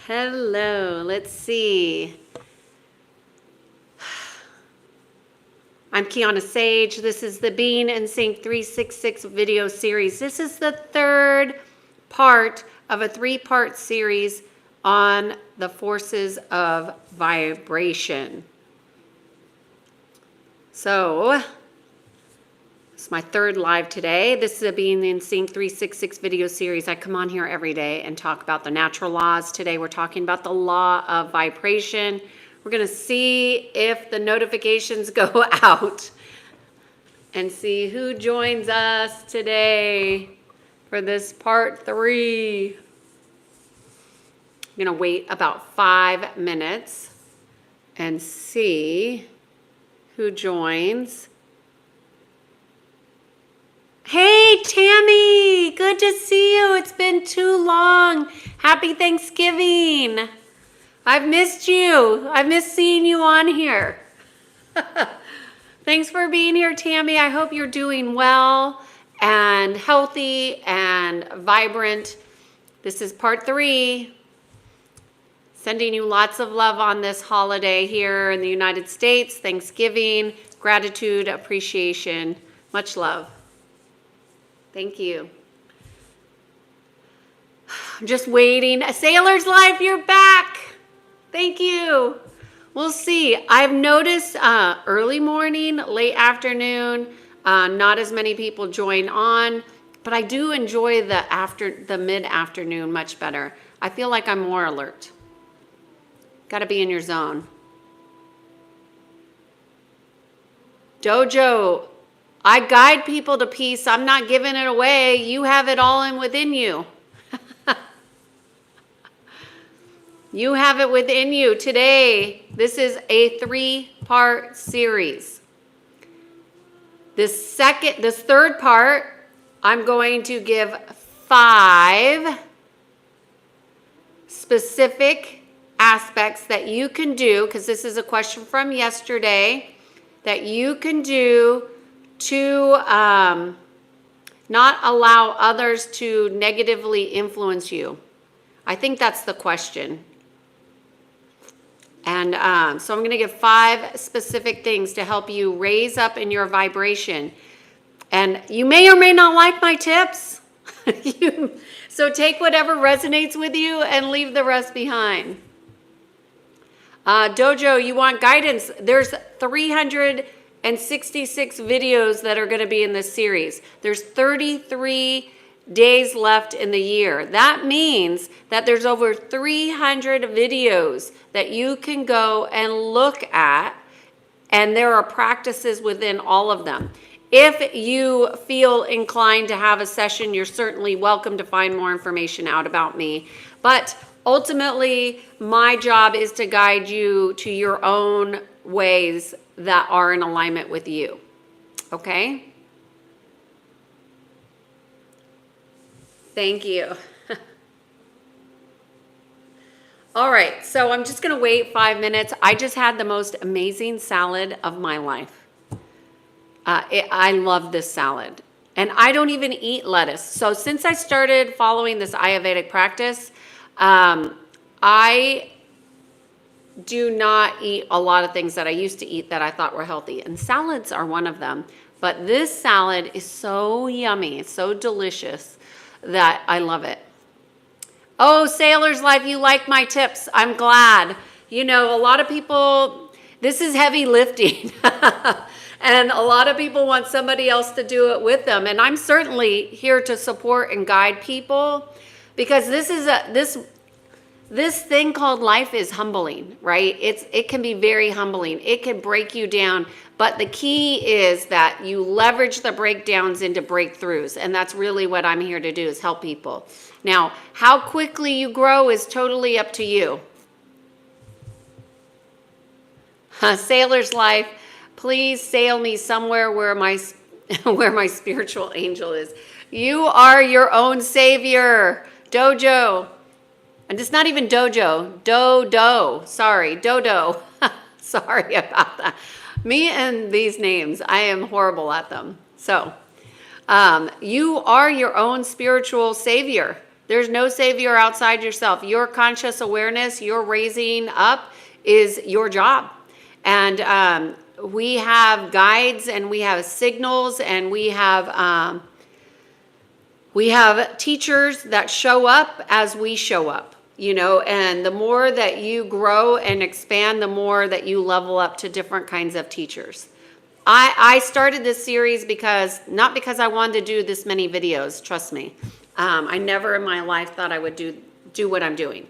Hello, let's see. I'm Kiana Sage. This is the Being in Sync 366 video series. This is the third part of a three-part series on the forces of vibration. So, it's my third live today. This is a Being in Sync 366 video series. I come on here every day and talk about the natural laws. Today we're talking about the law of vibration. We're going to see if the notifications go out and see who joins us today for this part 3. I'm going to wait about 5 minutes and see who joins. Hey, Tammy, good to see you. It's been too long. Happy Thanksgiving. I've missed you. I've missed seeing you on here. Thanks for being here, Tammy. I hope you're doing well and healthy and vibrant. This is part 3. Sending you lots of love on this holiday here in the United States. Thanksgiving, gratitude, appreciation. Much love. Thank you. I'm just waiting. Sailor's Life, you're back. Thank you. We'll see. I've noticed early morning, late afternoon, not as many people join on, but I do enjoy the mid-afternoon much better. I feel like I'm more alert. Got to be in your zone. Dojo, I guide people to peace. I'm not giving it away. You have it all within you. You have it within you. Today, this is a 3-part series. This third part, I'm going to give 5 specific aspects that you can do, because this is a question from yesterday, that you can do to not allow others to negatively influence you. I think that's the question. And so I'm going to give 5 specific things to help you raise up in your vibration. And you may or may not like my tips. So take whatever resonates with you and leave the rest behind. Dojo, you want guidance? There's 366 videos that are going to be in this series. There's 33 days left in the year. That means that there's over 300 videos that you can go and look at, and there are practices within all of them. If you feel inclined to have a session, you're certainly welcome to find more information out about me. But ultimately, my job is to guide you to your own ways that are in alignment with you. Okay? Thank you. All right, so I'm just gonna wait 5 minutes. I just had the most amazing salad of my life. I love this salad. And I don't even eat lettuce. So since I started following this Ayurvedic practice, I do not eat a lot of things that I used to eat that I thought were healthy. And salads are one of them. But this salad is so yummy, it's so delicious that I love it. Oh, Sailor's Life, you like my tips. I'm glad. You know, a lot of people, this is heavy lifting. And a lot of people want somebody else to do it with them. And I'm certainly here to support and guide people, because this thing called life is humbling, right? It can be very humbling. It can break you down. But the key is that you leverage the breakdowns into breakthroughs. And that's really what I'm here to do, is help people. Now, how quickly you grow is totally up to you. Sailor's Life, please sail me somewhere where my spiritual angel is. You are your own savior. Dojo. And it's not even dojo. Dodo. Sorry, dodo. Sorry about that. Me and these names, I am horrible at them. So, you are your own spiritual savior. There's no savior outside yourself. Your conscious awareness, your raising up is your job. And we have guides and we have signals and we have teachers that show up as we show up, and the more that you grow and expand, the more that you level up to different kinds of teachers. I started this series not because I wanted to do this many videos, trust me. I never in my life thought I would do what I'm doing.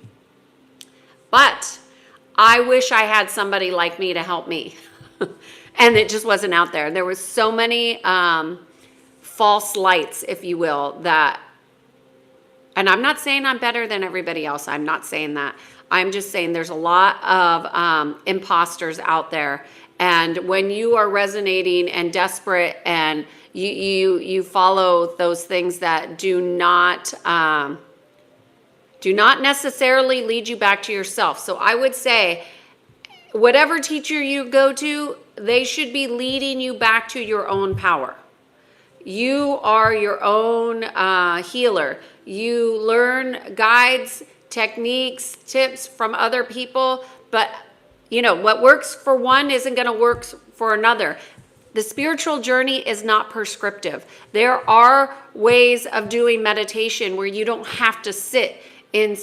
But I wish I had somebody like me to help me. And it just wasn't out there. There was so many false lights, if you will, and I'm not saying I'm better than everybody else. I'm not saying that. I'm just saying there's a lot of imposters out there. And when you are resonating and desperate and you follow those things that do not necessarily lead you back to yourself. So I would say whatever teacher you go to, they should be leading you back to your own power. You are your own healer. You learn guides, techniques, tips from other people, but what works for one isn't going to work for another. The spiritual journey is not prescriptive. There are ways of doing meditation where you don't have to sit in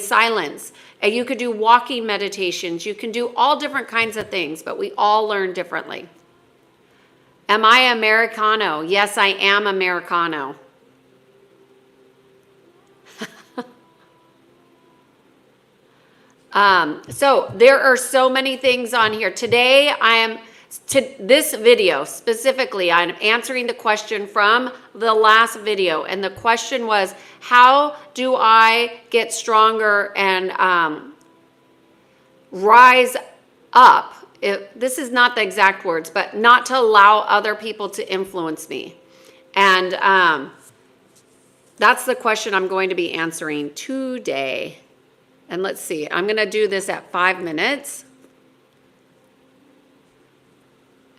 silence. And you could do walking meditations. You can do all different kinds of things, but we all learn differently. Am I Americano? Yes, I am Americano. So there are so many things on here. Today, this video specifically, I'm answering the question from the last video. And the question was, how do I get stronger and rise up? This is not the exact words, but not to allow other people to influence me. And that's the question I'm going to be answering today. And let's see, I'm going to do this at 5 minutes.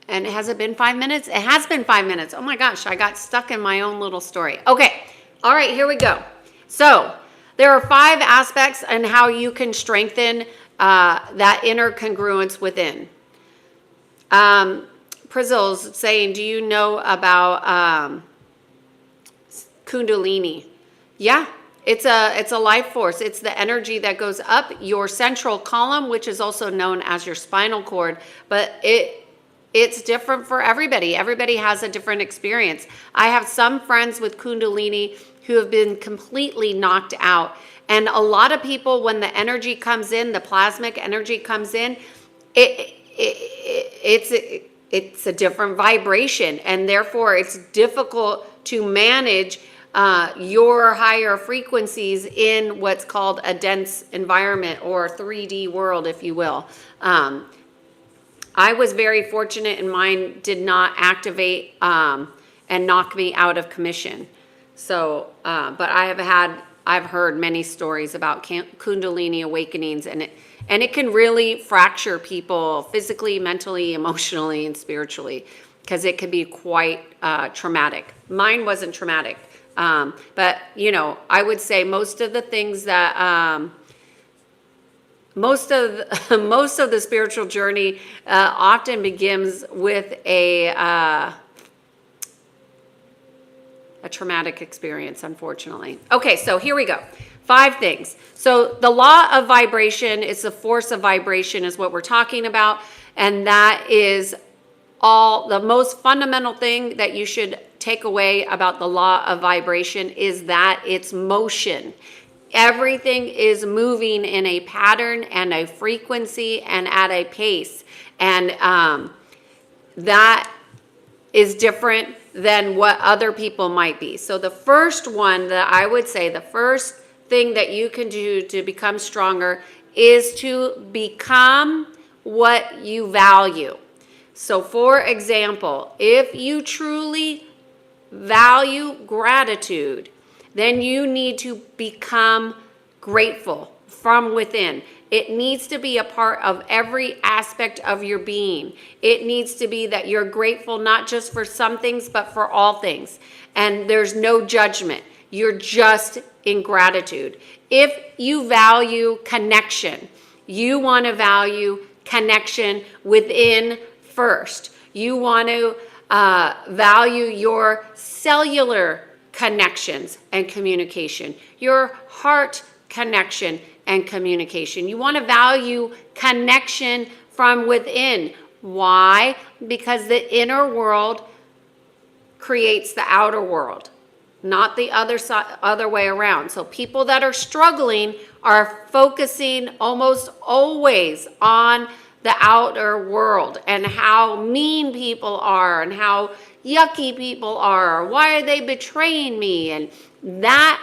And has it been 5 minutes? It has been 5 minutes. Oh my gosh, I got stuck in my own little story. Okay, all right, here we go. So there are 5 aspects on how you can strengthen that inner congruence within. Priscill's saying, do you know about Kundalini? Yeah. It's a life force. It's the energy that goes up your central column, which is also known as your spinal cord, but it's different for everybody. Everybody has a different experience. I have some friends with Kundalini who have been completely knocked out. And a lot of people, when the energy comes in, the plasmic energy comes in, it's a different vibration, and therefore it's difficult to manage your higher frequencies in what's called a dense environment or 3D world, if you will. I was very fortunate and mine did not activate and knock me out of commission. So, but I've heard many stories about Kundalini awakenings, and it can really fracture people physically, mentally, emotionally, and spiritually, because it can be quite traumatic. Mine wasn't traumatic. But I would say most of the things that, most of the spiritual journey, often begins with a traumatic experience, unfortunately. Okay, so here we go. 5 things. So the law of vibration is the force of vibration is what we're talking about. And that is the most fundamental thing that you should take away about the law of vibration is that it's motion. Everything is moving in a pattern and a frequency and at a pace. And that is different than what other people might be. So the first one that I would say, the first thing that you can do to become stronger is to become what you value. So for example, if you truly value gratitude, then you need to become grateful from within. It needs to be a part of every aspect of your being. It needs to be that you're grateful not just for some things, but for all things. And there's no judgment. You're just in gratitude. If you value connection, you want to value connection within first. You want to value your cellular connections and communication, your heart connection and communication. You want to value connection from within. Why? Because the inner world creates the outer world, not the other way around. So people that are struggling are focusing almost always on the outer world and how mean people are and how yucky people are. Why are they betraying me? And that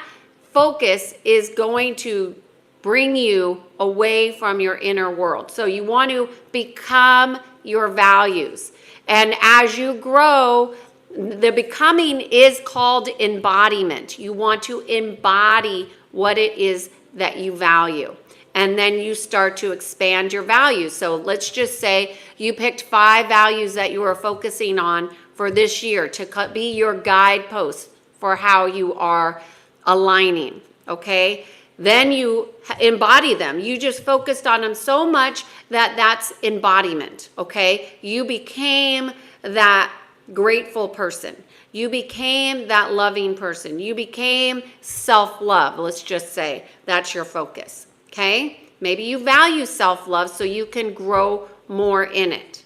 focus is going to bring you away from your inner world. So you want to become your values. And as you grow, the becoming is called embodiment. You want to embody what it is that you value. And then you start to expand your values. So let's just say you picked 5 values that you are focusing on for this year to be your guidepost for how you are aligning, okay? Then you embody them. You just focused on them so much that that's embodiment, okay? You became that grateful person. You became that loving person. You became self-love, let's just say. That's your focus, okay? Maybe you value self-love so you can grow more in it.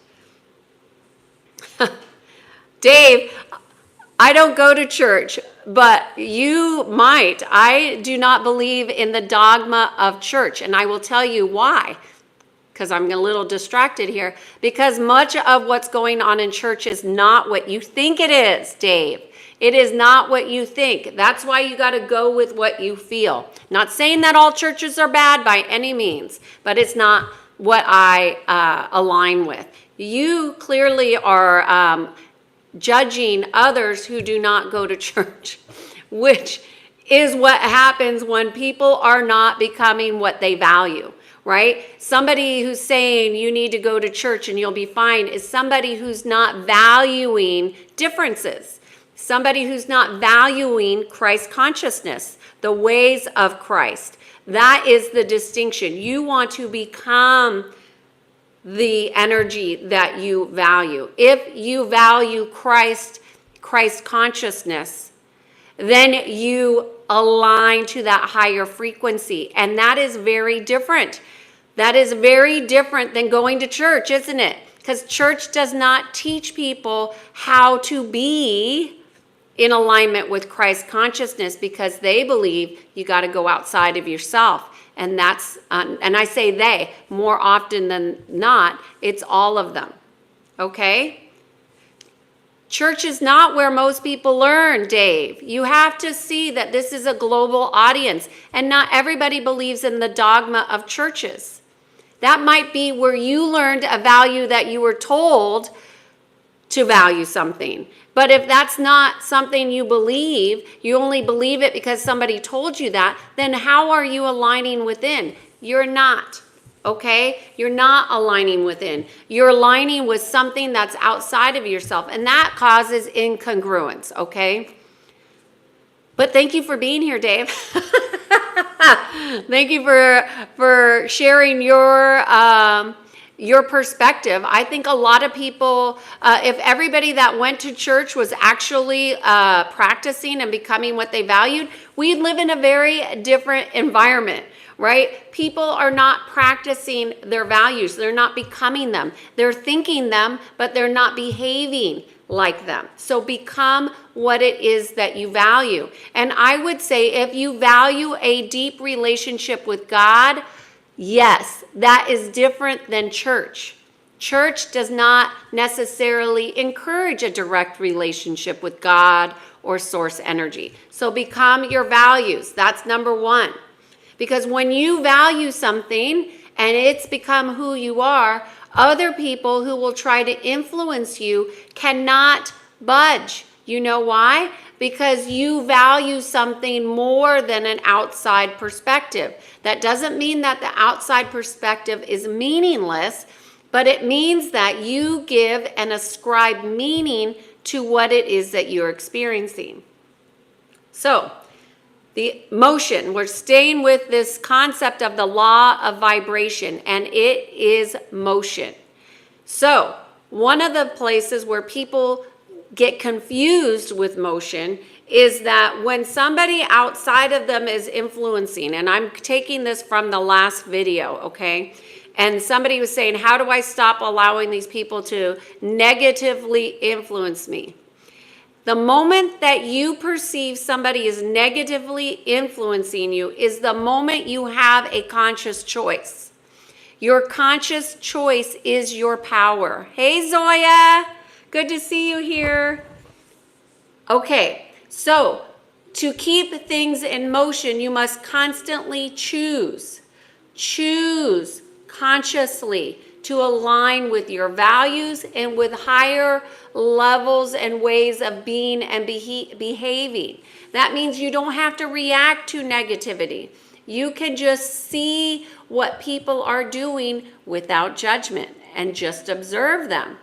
Dave, I don't go to church, but you might. I do not believe in the dogma of church, and I will tell you why. Because I'm a little distracted here. Because much of what's going on in church is not what you think it is, Dave. It is not what you think. That's why you got to go with what you feel. Not saying that all churches are bad by any means, but it's not what I align with. You clearly are judging others who do not go to church, which is what happens when people are not becoming what they value. Right? Somebody who's saying you need to go to church and you'll be fine is somebody who's not valuing differences. Somebody who's not valuing Christ consciousness, the ways of Christ. That is the distinction. You want to become the energy that you value. If you value Christ consciousness, then you align to that higher frequency. And that is very different. That is very different than going to church, isn't it? Because church does not teach people how to be in alignment with Christ consciousness because they believe you got to go outside of yourself. And that's, and I say they, more often than not, it's all of them. Okay? Church is not where most people learn, Dave. You have to see that this is a global audience, and not everybody believes in the dogma of churches. That might be where you learned a value that you were told to value something. But if that's not something you believe, you only believe it because somebody told you that, then how are you aligning within? You're not. Okay? You're not aligning within. You're aligning with something that's outside of yourself, and that causes incongruence, okay? But thank you for being here, Dave. Thank you for sharing your perspective. I think a lot of people, if everybody that went to church was actually practicing and becoming what they valued, we'd live in a very different environment. Right? People are not practicing their values. They're not becoming them. They're thinking them, but they're not behaving like them. So become what it is that you value. And I would say if you value a deep relationship with God, yes, that is different than church. Church does not necessarily encourage a direct relationship with God or source energy. So become your values. That's number one. Because when you value something and it's become who you are, other people who will try to influence you cannot budge. You know why? Because you value something more than an outside perspective. That doesn't mean that the outside perspective is meaningless, but it means that you give and ascribe meaning to what it is that you're experiencing. So, The motion, we're staying with this concept of the law of vibration, and it is motion. So, one of the places where people get confused with motion is that when somebody outside of them is influencing, and I'm taking this from the last video, okay? And somebody was saying, how do I stop allowing these people to negatively influence me? The moment that you perceive somebody is negatively influencing you is the moment you have a conscious choice. Your conscious choice is your power. Hey, Zoya, good to see you here. Okay, so to keep things in motion, you must constantly choose consciously to align with your values and with higher levels and ways of being and behaving. That means you don't have to react to negativity. You can just see what people are doing without judgment and just observe them.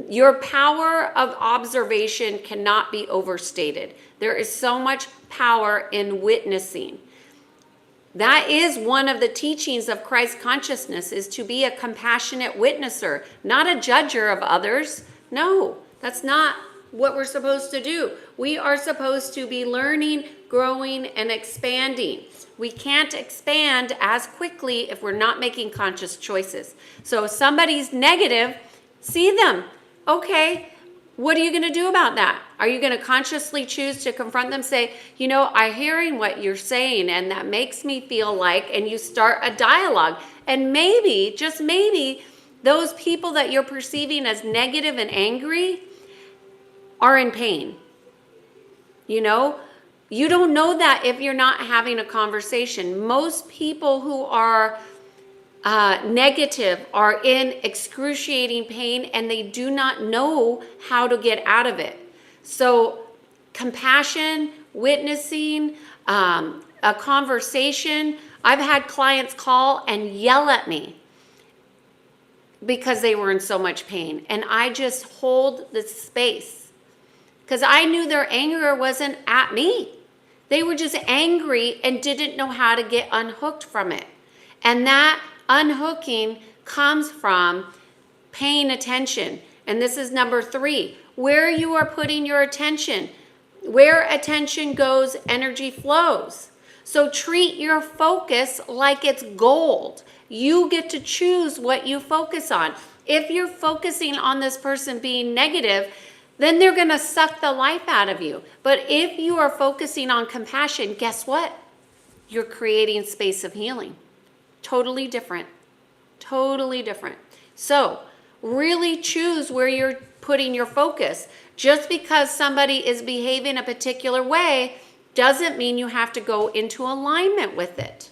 Your power of observation cannot be overstated. There is so much power in witnessing. That is one of the teachings of Christ consciousness, is to be a compassionate witnesser, not a judger of others. No, that's not what we're supposed to do. We are supposed to be learning, growing, and expanding. We can't expand as quickly if we're not making conscious choices. So if somebody's negative, see them. Okay, what are you going to do about that? Are you going to consciously choose to confront them, say, you know, I'm hearing what you're saying and that makes me feel like, and you start a dialogue. And maybe, just maybe, those people that you're perceiving as negative and angry are in pain. You know, you don't know that if you're not having a conversation. Most people who are negative are in excruciating pain and they do not know how to get out of it. So compassion, witnessing, a conversation. I've had clients call and yell at me because they were in so much pain. And I just hold the space because I knew their anger wasn't at me. They were just angry and didn't know how to get unhooked from it. And that unhooking comes from paying attention. And this is number 3, where you are putting your attention. Where attention goes, energy flows. So treat your focus like it's gold. You get to choose what you focus on. If you're focusing on this person being negative, then they're going to suck the life out of you. But if you are focusing on compassion, guess what? You're creating space of healing. Totally different. Totally different. So really choose where you're putting your focus. Just because somebody is behaving a particular way doesn't mean you have to go into alignment with it.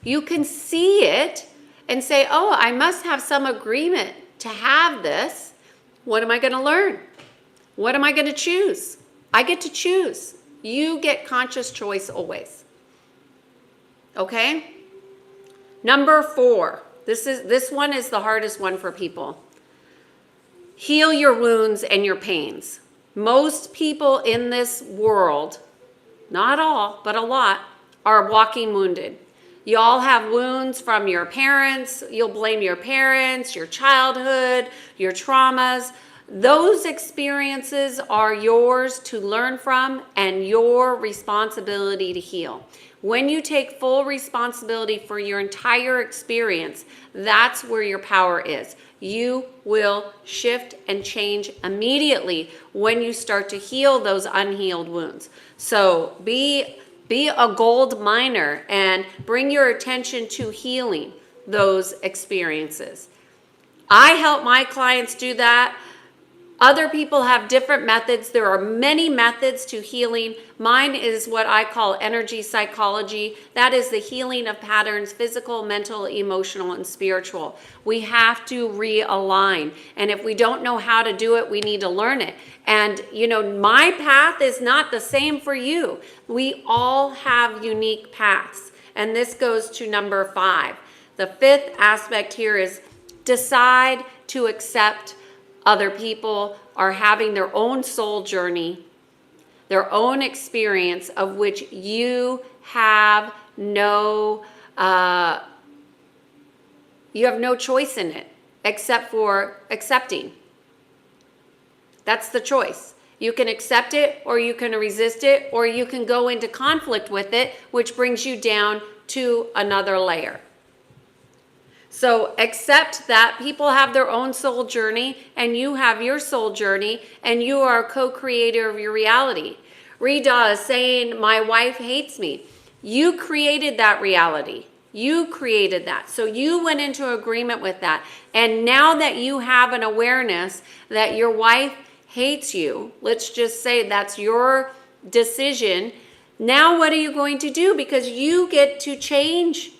You can see it and say, oh, I must have some agreement to have this. What am I going to learn? What am I going to choose? I get to choose. You get conscious choice always. Okay? Number 4. This one is the hardest one for people. Heal your wounds and your pains. Most people in this world, not all, but a lot, are walking wounded. You all have wounds from your parents. You'll blame your parents, your childhood, your traumas. Those experiences are yours to learn from and your responsibility to heal. When you take full responsibility for your entire experience, that's where your power is. You will shift and change immediately when you start to heal those unhealed wounds. So be a gold miner and bring your attention to healing those experiences. I help my clients do that. Other people have different methods. There are many methods to healing. Mine is what I call energy psychology. That is the healing of patterns, physical, mental, emotional, and spiritual. We have to realign. And if we don't know how to do it, we need to learn it. And, you know, my path is not the same for you. We all have unique paths. And this goes to number 5. The 5th aspect here is decide to accept other people are having their own soul journey. their own experience of which you have no choice in it except for accepting. That's the choice. You can accept it, or you can resist it, or you can go into conflict with it, which brings you down to another layer. So accept that people have their own soul journey and you have your soul journey, and you are a co-creator of your reality. Rita is saying, my wife hates me. You created that reality. You created that. So you went into agreement with that. And now that you have an awareness that your wife hates you, let's just say that's your decision. Now what are you going to do? Because you get to change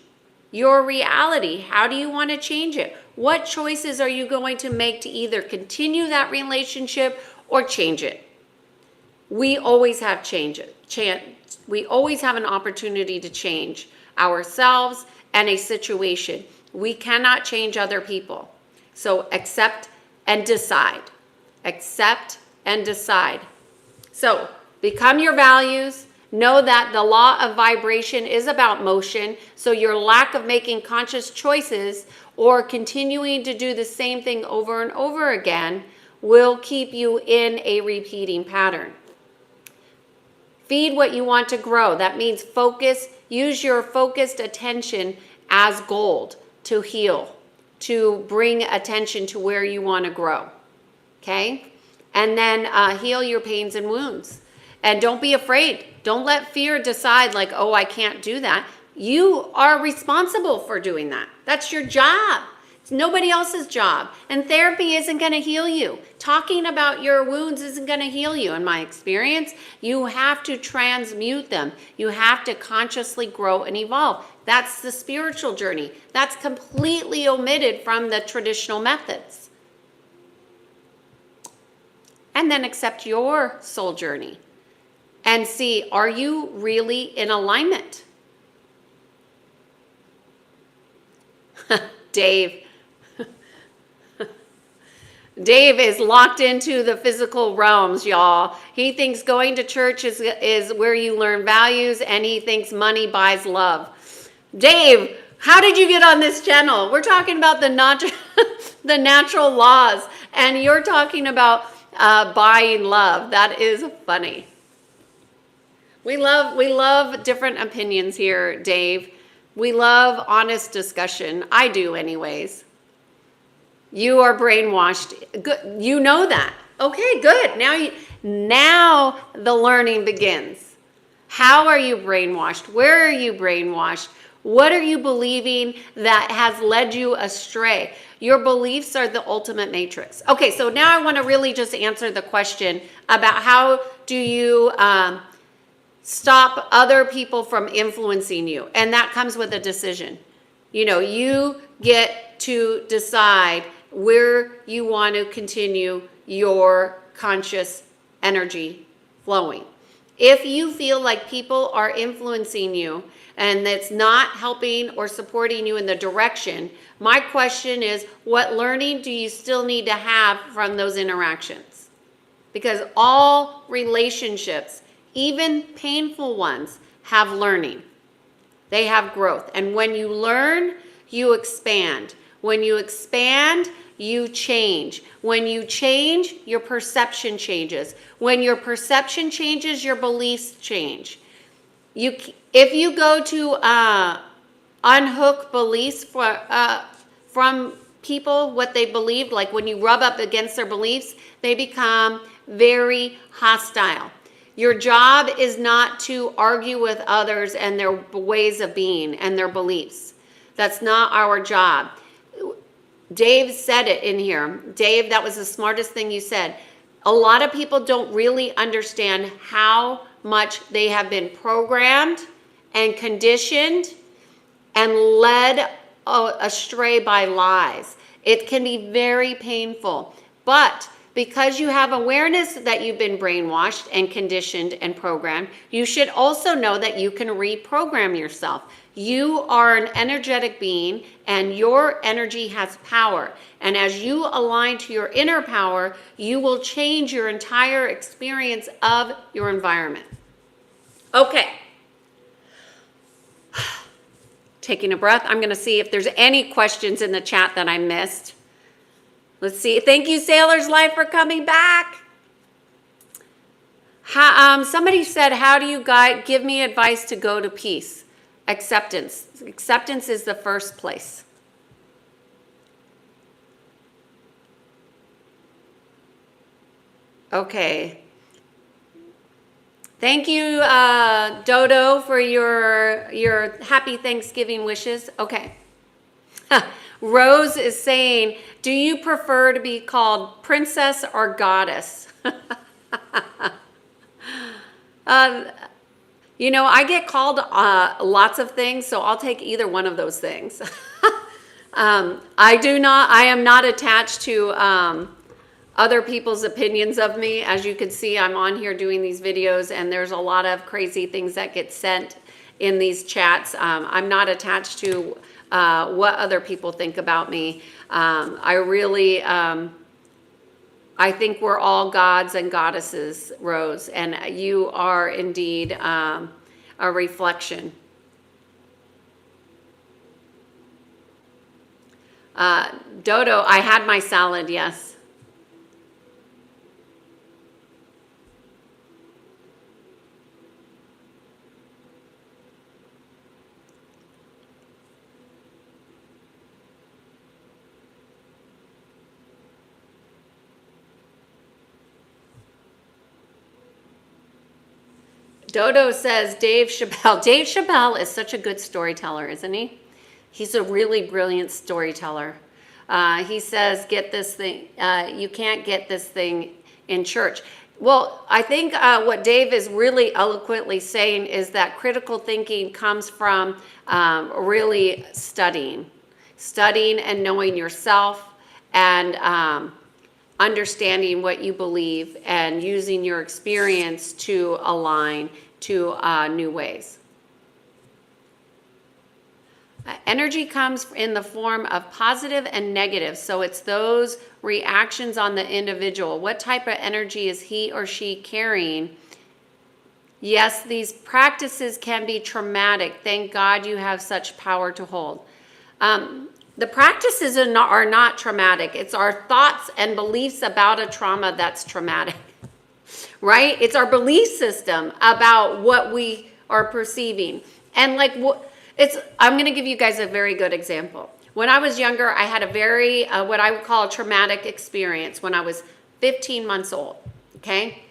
your reality. How do you want to change it? What choices are you going to make to either continue that relationship or change it? We always have we always have an opportunity to change ourselves and a situation. We cannot change other people. So accept and decide. Accept and decide. So become your values. Know that the law of vibration is about motion. So your lack of making conscious choices or continuing to do the same thing over and over again will keep you in a repeating pattern. Feed what you want to grow. That means focus. Use your focused attention as gold to heal, to bring attention to where you want to grow. Okay? And then heal your pains and wounds. And don't be afraid. Don't let fear decide like, oh, I can't do that. You are responsible for doing that. That's your job. It's nobody else's job. And therapy isn't going to heal you. Talking about your wounds isn't going to heal you, in my experience. You have to transmute them. You have to consciously grow and evolve. That's the spiritual journey. That's completely omitted from the traditional methods. And then accept your soul journey and see, are you really in alignment? Dave is locked into the physical realms, y'all. He thinks going to church is where you learn values, and he thinks money buys love. Dave, how did you get on this channel? We're talking about the natural laws, and you're talking about buying love. That is funny. We love different opinions here, Dave. We love honest discussion. I do anyways. You are brainwashed. Good. You know that. Okay, good. Now the learning begins. How are you brainwashed? Where are you brainwashed? What are you believing that has led you astray? Your beliefs are the ultimate matrix. Okay, so now I want to really just answer the question about how do you stop other people from influencing you. And that comes with a decision. You know, you get to decide where you want to continue your conscious energy flowing. If you feel like people are influencing you and that's not helping or supporting you in the direction, my question is, what learning do you still need to have from those interactions? Because all relationships, even painful ones, have learning. They have growth. And when you learn, you expand. When you expand, you change. When you change, your perception changes. When your perception changes, your beliefs change. If you go to unhook beliefs from people, what they believed, like when you rub up against their beliefs, they become very hostile. Your job is not to argue with others and their ways of being and their beliefs. That's not our job. Dave said it in here. Dave, that was the smartest thing you said. A lot of people don't really understand how much they have been programmed and conditioned and led astray by lies. It can be very painful. But because you have awareness that you've been brainwashed and conditioned and programmed, you should also know that you can reprogram yourself. You are an energetic being, and your energy has power. And as you align to your inner power, you will change your entire experience of your environment. Okay. Taking a breath. I'm going to see if there's any questions in the chat that I missed. Let's see. Thank you, Sailor's Life, for coming back. Somebody said, how do you give me advice to go to peace? Acceptance. Acceptance is the first place. Okay. Thank you, Dodo, for your happy Thanksgiving wishes. Okay. Rose is saying, do you prefer to be called princess or goddess? You know, I get called lots of things, so I'll take either one of those things. I am not attached to other people's opinions of me. As you can see, I'm on here doing these videos, and there's a lot of crazy things that get sent in these chats. I'm not attached to what other people think about me. I think we're all gods and goddesses, Rose, and you are indeed a reflection. Dodo, I had my salad, yes. Dodo says Dave Chappelle. Dave Chappelle is such a good storyteller, isn't he? He's a really brilliant storyteller. He says, get this thing, you can't get this thing in church. Well, I think what Dave is really eloquently saying is that critical thinking comes from really studying and knowing yourself, and understanding what you believe and using your experience to align to new ways. Energy comes in the form of positive and negative, so it's those reactions on the individual. What type of energy is he or she carrying? Yes, these practices can be traumatic. Thank God you have such power to hold. The practices are not traumatic. It's our thoughts and beliefs about a trauma that's traumatic, right? It's our belief system about what we are perceiving. And I'm going to give you guys a very good example. When I was younger, I had a very, what I would call a traumatic experience when I was 15 months old, okay?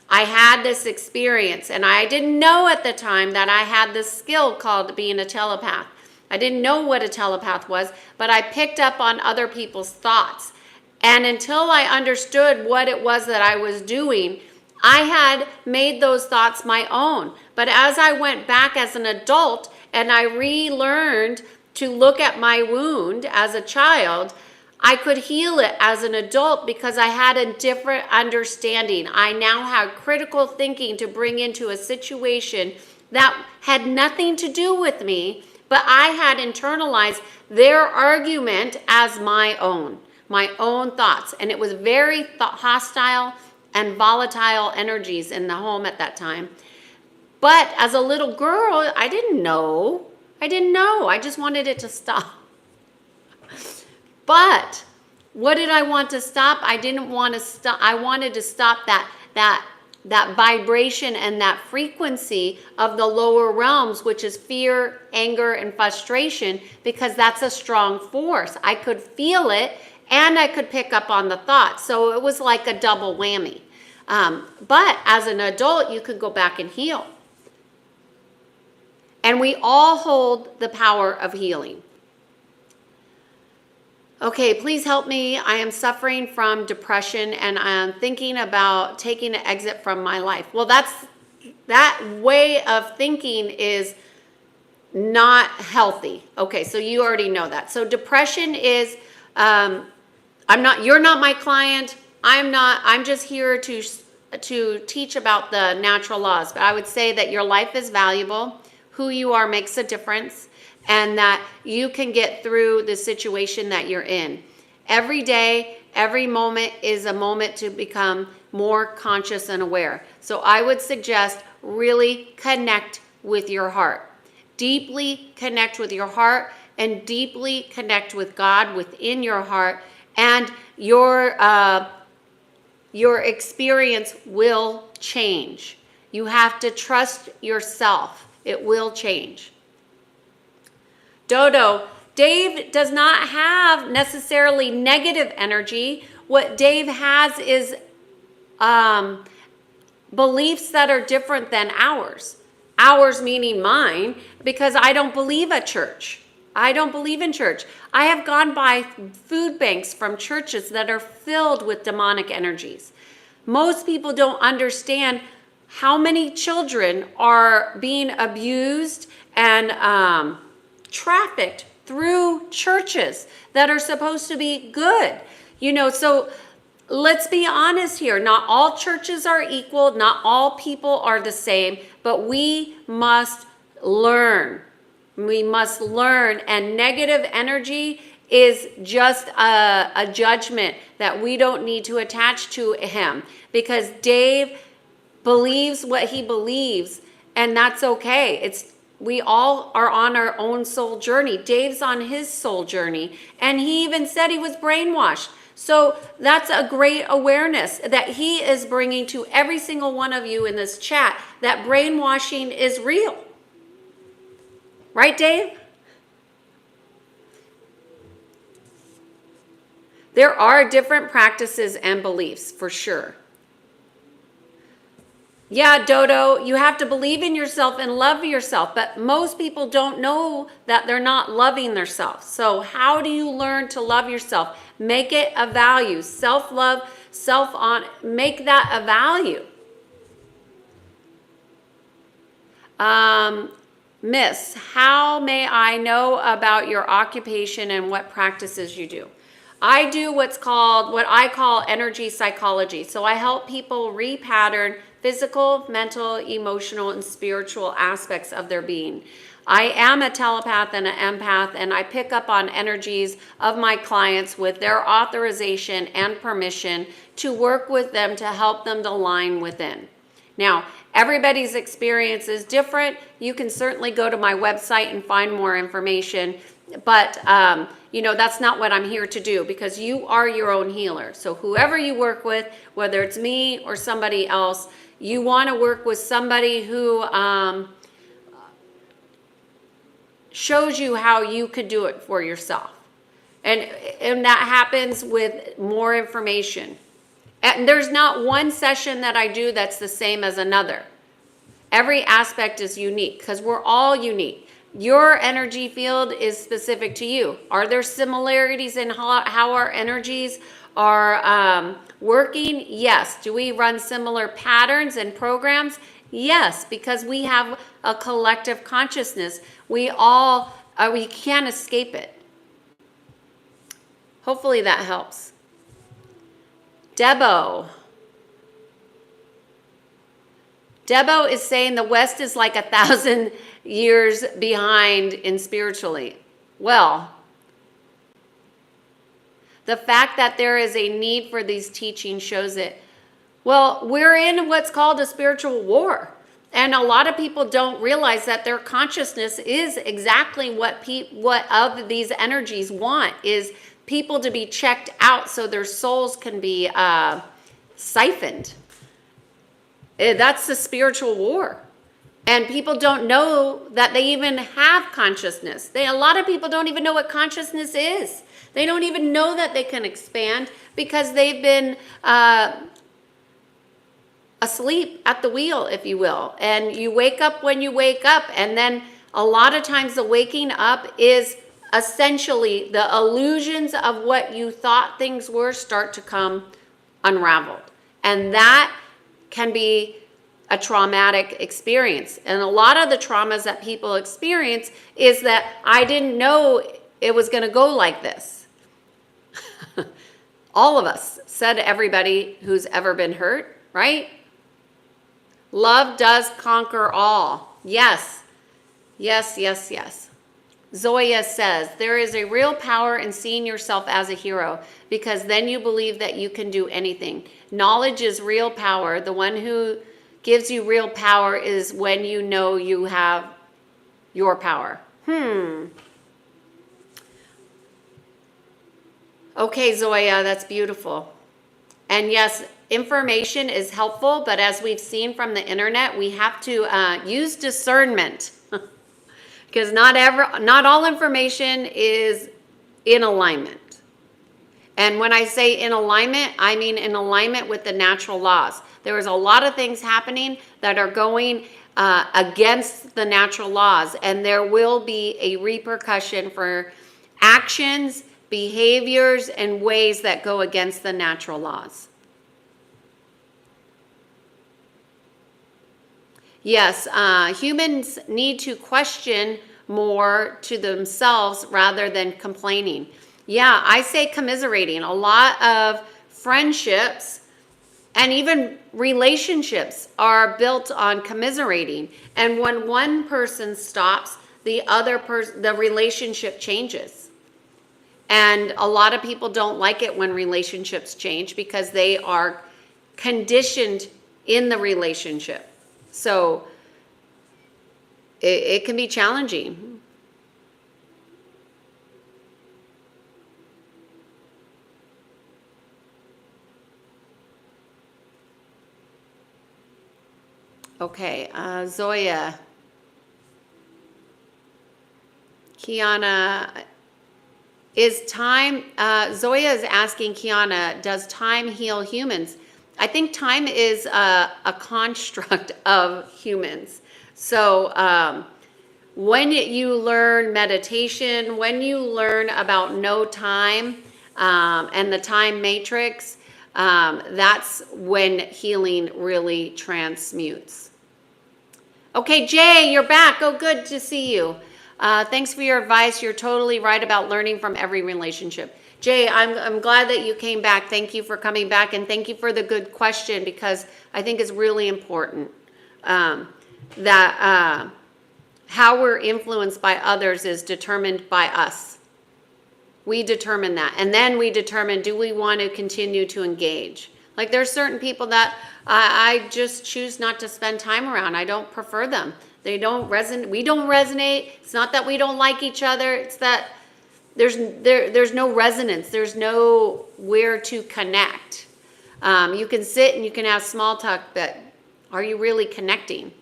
I had this experience, and I didn't know at the time that I had this skill called being a telepath. I didn't know what a telepath was, but I picked up on other people's thoughts. And until I understood what it was that I was doing, I had made those thoughts my own. But as I went back as an adult and I relearned to look at my wound as a child, I could heal it as an adult because I had a different understanding. I now have critical thinking to bring into a situation that had nothing to do with me, but I had internalized their argument as my own thoughts. And it was very hostile and volatile energies in the home at that time. But as a little girl, I didn't know. I just wanted it to stop. But what did I want to stop? I didn't want to stop. I wanted to stop that vibration and that frequency of the lower realms, which is fear, anger, and frustration, because that's a strong force. I could feel it and I could pick up on the thoughts. So it was like a double whammy. But as an adult, you could go back and heal. And we all hold the power of healing. Okay, please help me. I am suffering from depression and I'm thinking about taking an exit from my life. Well, that way of thinking is not healthy. Okay, so you already know that. So depression is, you're not my client. I'm just here to teach about the natural laws. But I would say that your life is valuable. Who you are makes a difference. and that you can get through the situation that you're in. Every day, every moment is a moment to become more conscious and aware. So I would suggest really connect with your heart. Deeply connect with your heart and deeply connect with God within your heart, and your experience will change. You have to trust yourself. It will change. Dodo, Dave does not have necessarily negative energy. What Dave has is beliefs that are different than ours. Ours meaning mine, because I don't believe a church. I don't believe in church. I have gone by food banks from churches that are filled with demonic energies. Most people don't understand how many children are being abused and trafficked through churches that are supposed to be good. So let's be honest here. Not all churches are equal. Not all people are the same, but we must learn. We must learn, and negative energy is just a judgment that we don't need to attach to him, because Dave believes what he believes, and that's okay. We all are on our own soul journey. Dave's on his soul journey, and he even said he was brainwashed. So that's a great awareness that he is bringing to every single one of you in this chat, that brainwashing is real. Right, Dave? There are different practices and beliefs, for sure. Yeah, Dodo, you have to believe in yourself and love yourself, but most people don't know that they're not loving themselves. So how do you learn to love yourself? Make it a value. Self-love, make that a value. Miss, how may I know about your occupation and what practices you do? I do what I call energy psychology. So I help people repattern physical, mental, emotional, and spiritual aspects of their being. I am a telepath and an empath, and I pick up on energies of my clients with their authorization and permission to work with them to help them to align within. Now, everybody's experience is different. You can certainly go to my website and find more information, but that's not what I'm here to do, because you are your own healer. So whoever you work with, whether it's me or somebody else, you want to work with somebody who shows you how you could do it for yourself. And that happens with more information. And there's not one session that I do that's the same as another. Every aspect is unique, because we're all unique. Your energy field is specific to you. Are there similarities in how our energies are working? Yes. Do we run similar patterns and programs? Yes, because we have a collective consciousness. We can't escape it. Hopefully that helps. Debo is saying the West is like 1,000 years behind in spiritually. Well, the fact that there is a need for these teachings shows it. Well, we're in what's called a spiritual war. And a lot of people don't realize that their consciousness is exactly what of these energies want, is people to be checked out so their souls can be siphoned. That's the spiritual war. And people don't know that they even have consciousness. A lot of people don't even know what consciousness is. They don't even know that they can expand, because they've been asleep at the wheel, if you will. And you wake up when you wake up. And then a lot of times the waking up is essentially the illusions of what you thought things were start to come unraveled. And that can be a traumatic experience. And a lot of the traumas that people experience is that I didn't know it was going to go like this. All of us, said everybody who's ever been hurt, right? Love does conquer all. Yes. Yes, yes, yes. Zoya says, there is a real power in seeing yourself as a hero because then you believe that you can do anything. Knowledge is real power. The one who gives you real power is when you know you have your power. Okay, Zoya, that's beautiful. And yes, information is helpful, but as we've seen from the internet, we have to use discernment because not all information is in alignment. And when I say in alignment, I mean in alignment with the natural laws. There is a lot of things happening that are going against the natural laws, and there will be a repercussion for actions, behaviors, and ways that go against the natural laws. Yes, humans need to question more to themselves rather than complaining. Yeah, I say commiserating. A lot of friendships and even relationships are built on commiserating. And when one person stops, the relationship changes. And a lot of people don't like it when relationships change because they are conditioned in the relationship. So it can be challenging. Okay, Zoya. Kiana, Zoya is asking Kiana, does time heal humans? I think time is a construct of humans. So when you learn meditation, when you learn about no time and the time matrix, that's when healing really transmutes. Okay, Jay, you're back. Oh, good to see you. Thanks for your advice. You're totally right about learning from every relationship. Jay, I'm glad that you came back. Thank you for coming back, and thank you for the good question because I think it's really important that how we're influenced by others is determined by us. We determine that, and then we determine, do we want to continue to engage? Like there's certain people that I just choose not to spend time around. I don't prefer them. They don't resonate. We don't resonate. It's not that we don't like each other. It's that there's no resonance. There's no where to connect. You can sit and you can have small talk, but are you really connecting?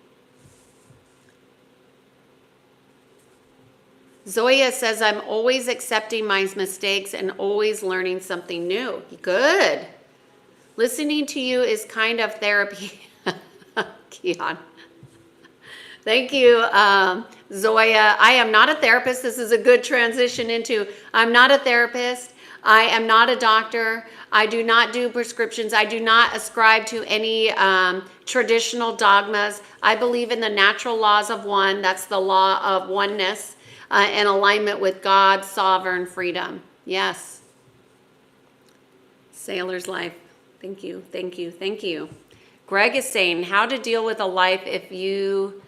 Zoya says, I'm always accepting my mistakes and always learning something new. Good. Listening to you is kind of therapy. Keon. Thank you, Zoya. I am not a therapist. This is a good transition into, I'm not a therapist. I am not a doctor. I do not do prescriptions. I do not ascribe to any traditional dogmas. I believe in the natural laws of one. That's the law of oneness and alignment with God's sovereign freedom. Yes. Sailor's life. Thank you, thank you, thank you. Greg is saying, how to deal with a life if you,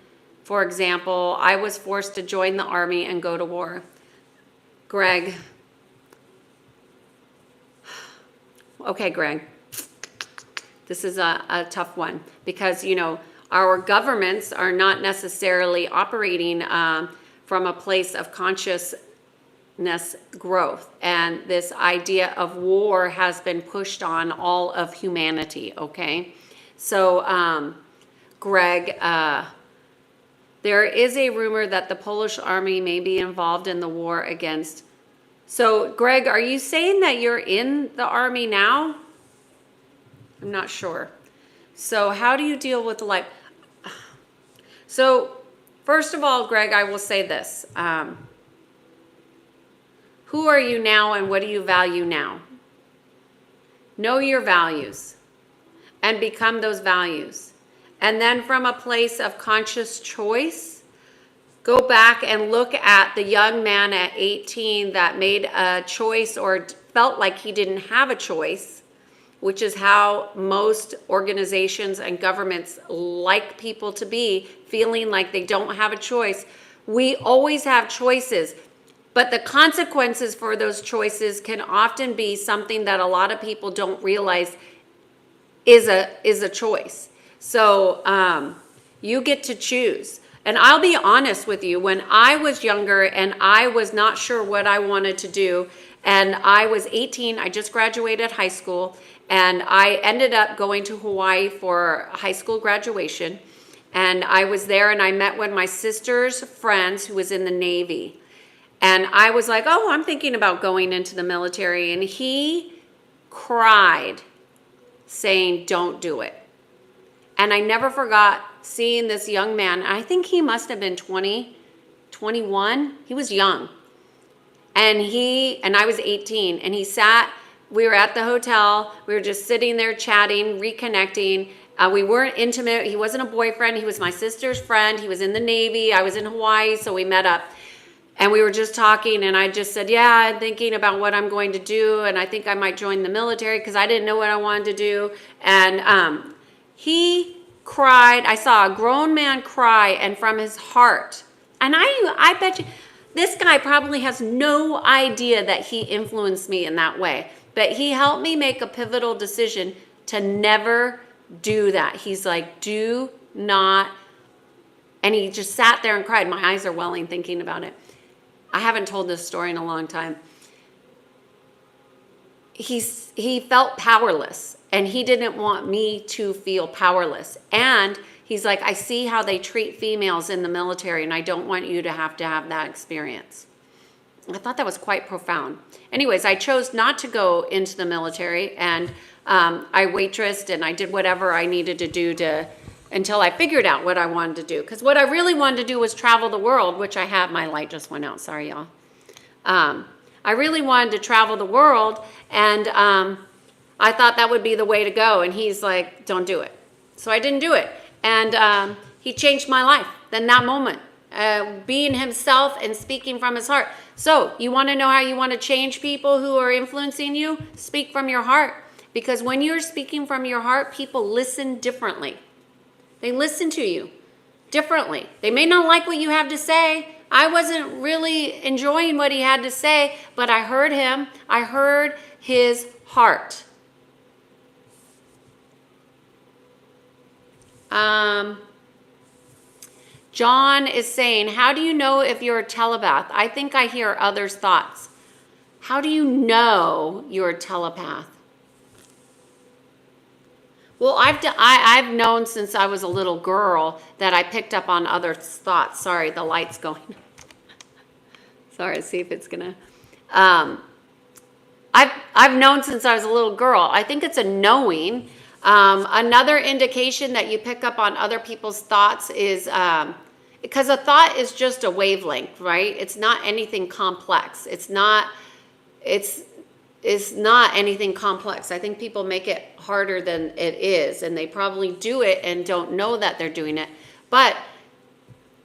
for example, I was forced to join the army and go to war. Greg. Okay, Greg. This is a tough one because, you know, our governments are not necessarily operating from a place of consciousness growth, and this idea of war has been pushed on all of humanity. Okay, so Greg, there is a rumor that the Polish army may be involved in the war against. So Greg, are you saying that you're in the army now? I'm not sure. So how do you deal with the life? So first of all, Greg, I will say this. Who are you now and what do you value now? Know your values and become those values. And then from a place of conscious choice, go back and look at the young man at 18 that made a choice or felt like he didn't have a choice, which is how most organizations and governments like people to be, feeling like they don't have a choice. We always have choices. But the consequences for those choices can often be something that a lot of people don't realize is a choice. So you get to choose. And I'll be honest with you, when I was younger and I was not sure what I wanted to do, and I was 18, I just graduated high school, and I ended up going to Hawaii for high school graduation. And I was there and I met one of my sister's friends who was in the Navy. And I was like, oh, I'm thinking about going into the military. And he cried saying, don't do it. And I never forgot seeing this young man. I think he must have been 20, 21. He was young. And I was 18. And we were at the hotel. We were just sitting there chatting, reconnecting. We weren't intimate. He wasn't a boyfriend. He was my sister's friend. He was in the Navy. I was in Hawaii, so we met up. And we were just talking, and I just said, yeah, I'm thinking about what I'm going to do, and I think I might join the military because I didn't know what I wanted to do. And he cried. I saw a grown man cry, and from his heart. And I bet you, this guy probably has no idea that he influenced me in that way. But he helped me make a pivotal decision to never do that. He's like, do not. And he just sat there and cried. My eyes are welling thinking about it. I haven't told this story in a long time. He felt powerless, and he didn't want me to feel powerless. And he's like, I see how they treat females in the military, and I don't want you to have that experience. I thought that was quite profound. Anyways, I chose not to go into the military, and I waitressed, and I did whatever I needed to do until I figured out what I wanted to do. Because what I really wanted to do was travel the world, which I have. My light just went out. Sorry, y'all. I really wanted to travel the world, and I thought that would be the way to go. And he's like, don't do it. So I didn't do it. And he changed my life in that moment, being himself and speaking from his heart. So you want to know how you want to change people who are influencing you? Speak from your heart. Because when you're speaking from your heart, people listen differently. They listen to you differently. They may not like what you have to say. I wasn't really enjoying what he had to say, but I heard him. I heard his heart. John is saying, how do you know if you're a telepath? I think I hear others' thoughts. How do you know you're a telepath? Well, I've known since I was a little girl that I picked up on others' thoughts. Sorry, the light's going. Sorry, see if it's gonna. I've known since I was a little girl. I think it's a knowing. Another indication that you pick up on other people's thoughts is because a thought is just a wavelength, right? It's not anything complex. It's not anything complex. I think people make it harder than it is, and they probably do it and don't know that they're doing it. But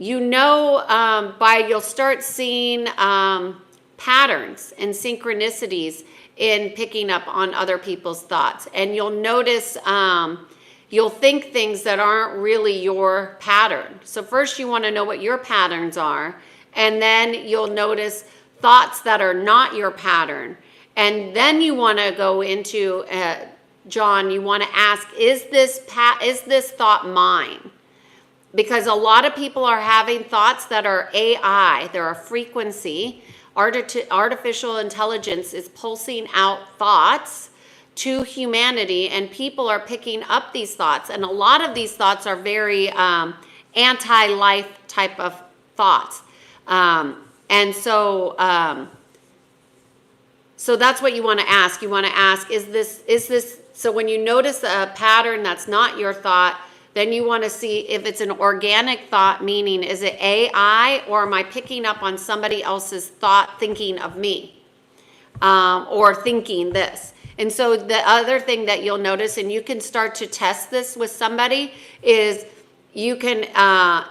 you know, you'll start seeing patterns and synchronicities in picking up on other people's thoughts. And you'll notice, you'll think things that aren't really your pattern. So first you want to know what your patterns are, and then you'll notice thoughts that are not your pattern. And then you want to go into, John, you want to ask, is this thought mine? Because a lot of people are having thoughts that are AI. They're a frequency. Artificial intelligence is pulsing out thoughts to humanity, and people are picking up these thoughts. And a lot of these thoughts are very anti-life type of thoughts. So that's what you want to ask. You want to ask, is this, so when you notice a pattern that's not your thought, then you want to see if it's an organic thought, meaning is it AI, or am I picking up on somebody else's thought thinking of me, or thinking this? And so the other thing that you'll notice, and you can start to test this with somebody, is you can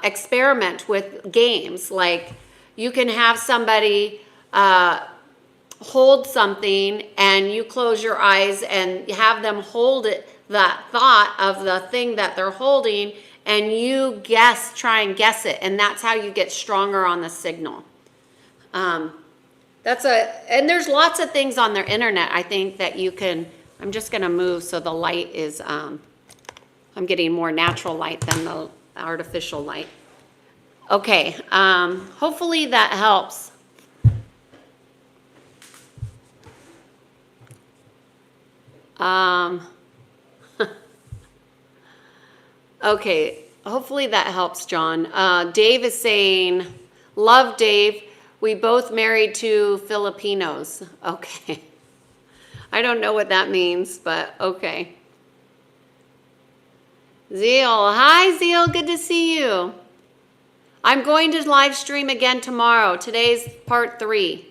experiment with games. Like you can have somebody hold something, and you close your eyes and have them hold it, that thought of the thing that they're holding, and you try and guess it, and that's how you get stronger on the signal. and there's lots of things on their internet, I think, that you can, I'm just gonna move so the light is, I'm getting more natural light than the artificial light. Okay, hopefully that helps. Okay, hopefully that helps, John. Dave is saying, love Dave. We both married to Filipinos. Okay. I don't know what that means, but okay. Zeal. Hi, Zeal. Good to see you. I'm going to live stream again tomorrow. Today's part 3.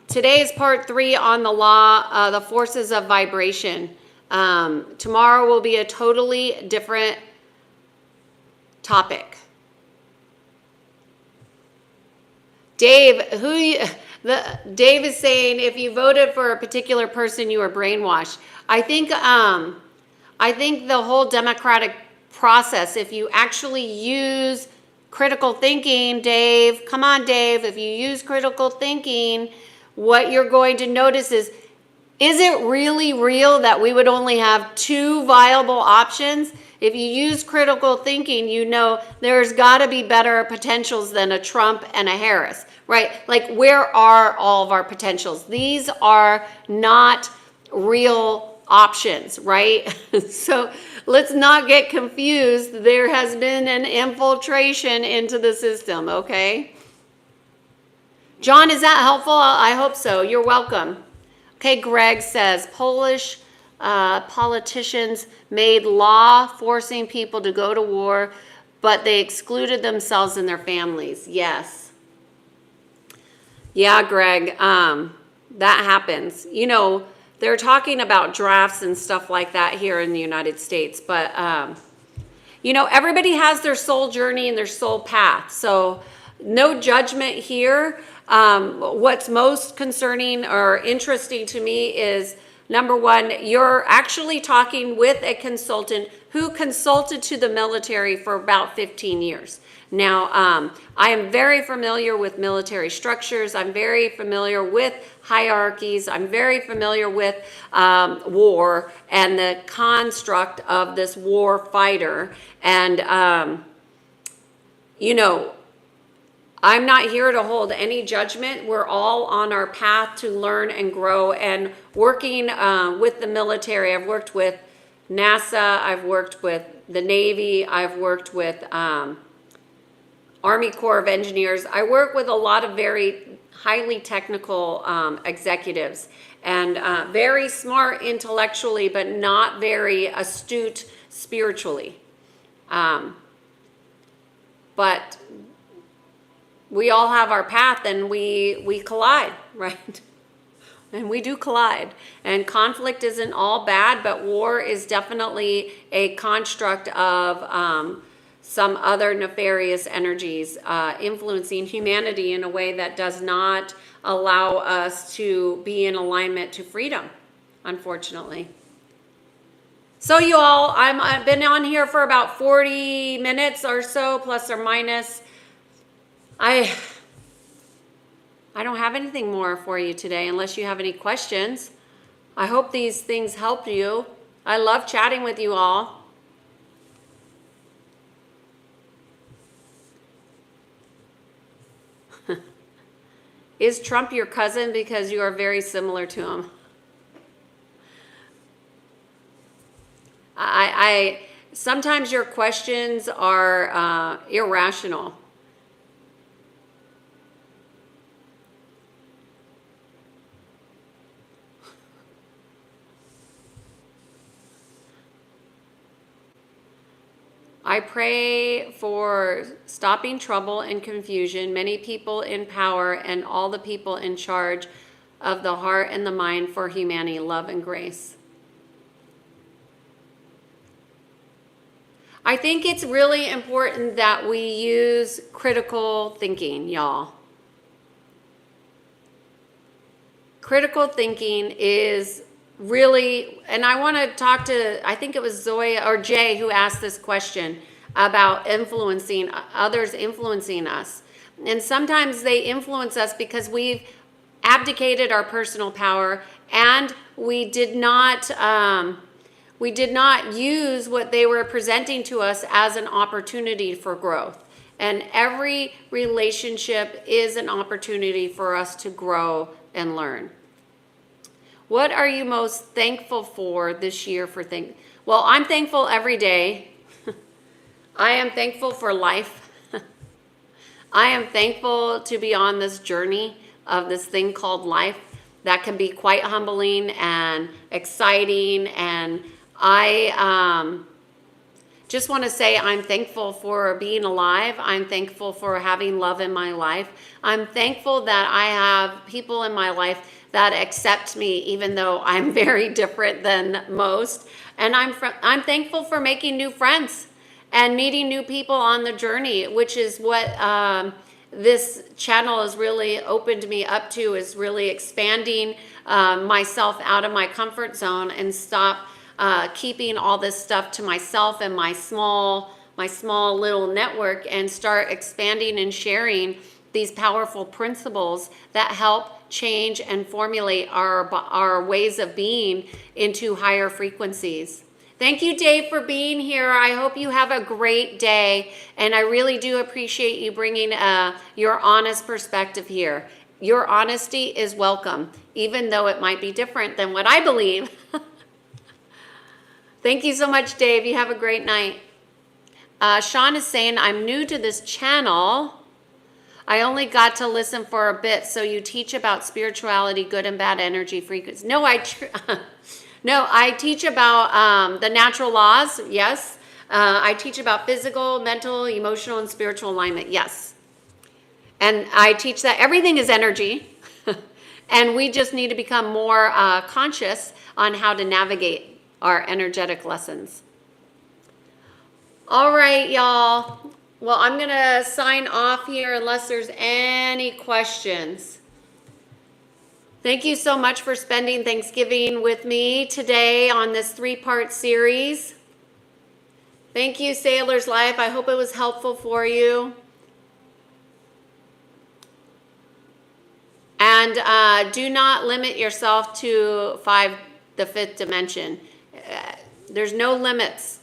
Today is part 3 on the law, the forces of vibration. Tomorrow will be a totally different topic. Dave, Dave is saying if you voted for a particular person, you were brainwashed. I think the whole democratic process, if you actually use critical thinking, Dave, come on, Dave, if you use critical thinking, what you're going to notice is it really real that we would only have 2 viable options? If you use critical thinking, you know there's got to be better potentials than a Trump and a Harris, right? Like, where are all of our potentials? These are not real options, right? So let's not get confused. There has been an infiltration into the system, okay? John, is that helpful? I hope so. You're welcome. Okay, Greg says, Polish politicians made law forcing people to go to war, but they excluded themselves and their families. Yes. Yeah, Greg, that happens. You know, they're talking about drafts and stuff like that here in the United States, but, you know, everybody has their soul journey and their soul path. So no judgment here. What's most concerning or interesting to me is, number one, you're actually talking with a consultant who consulted to the military for about 15 years. Now, I am very familiar with military structures. I'm very familiar with hierarchies. I'm very familiar with war and the construct of this war fighter. And, you know, I'm not here to hold any judgment. We're all on our path to learn and grow, and working with the military. I've worked with NASA, I've worked with the Navy, I've worked with Army Corps of Engineers. I work with a lot of very highly technical executives, and very smart intellectually, but not very astute spiritually. But we all have our path, and we collide, right? And we do collide. And conflict isn't all bad, but war is definitely a construct of some other nefarious energies influencing humanity in a way that does not allow us to be in alignment to freedom, unfortunately. So you all, I've been on here for about 40 minutes or so, plus or minus. I don't have anything more for you today unless you have any questions. I hope these things help you. I love chatting with you all. Is Trump your cousin because you are very similar to him? Sometimes your questions are irrational. I pray for stopping trouble and confusion, many people in power, and all the people in charge of the heart and the mind for humanity, love and grace. I think it's really important that we use critical thinking, y'all. Critical thinking is really, and I want to talk to, I think it was Zoya or Jay who asked this question. about influencing others, influencing us. And sometimes they influence us because we've abdicated our personal power, and we did not use what they were presenting to us as an opportunity for growth. And every relationship is an opportunity for us to grow and learn. What are you most thankful for this year for Well, I'm thankful every day. I am thankful for life. I am thankful to be on this journey of this thing called life that can be quite humbling and exciting. And I just want to say I'm thankful for being alive. I'm thankful for having love in my life. I'm thankful that I have people in my life that accept me, even though I'm very different than most. And I'm thankful for making new friends and meeting new people on the journey, which is what this channel has really opened me up to, is really expanding myself out of my comfort zone and stop keeping all this stuff to myself and my small little network, and start expanding and sharing these powerful principles that help change and formulate our ways of being into higher frequencies. Thank you, Dave, for being here. I hope you have a great day, and I really do appreciate you bringing your honest perspective here. Your honesty is welcome, even though it might be different than what I believe. Thank you so much, Dave. You have a great night. Sean is saying, I'm new to this channel. I only got to listen for a bit. So you teach about spirituality, good and bad energy frequencies. No, I teach about the natural laws. Yes. I teach about physical, mental, emotional, and spiritual alignment. Yes. And I teach that everything is energy. And we just need to become more conscious on how to navigate our energetic lessons. All right, y'all. Well, I'm going to sign off here unless there's any questions. Thank you so much for spending Thanksgiving with me today on this 3-part series. Thank you, Sailor's Life. I hope it was helpful for you. And do not limit yourself to the fifth dimension. There's no limits.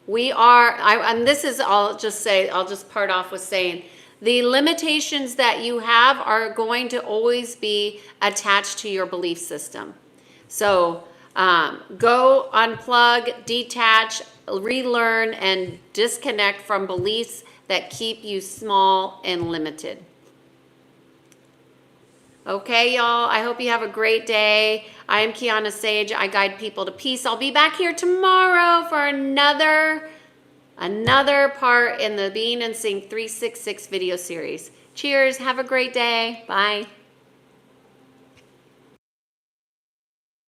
We are, and this is, I'll just part off with saying, the limitations that you have are going to always be attached to your belief system. So go unplug, detach, relearn, and disconnect from beliefs that keep you small and limited. Okay, y'all, I hope you have a great day. I am Kiana Sage. I guide people to peace. I'll be back here tomorrow for another part in the Being in Sync 366 video series. Cheers. Have a great day. Bye.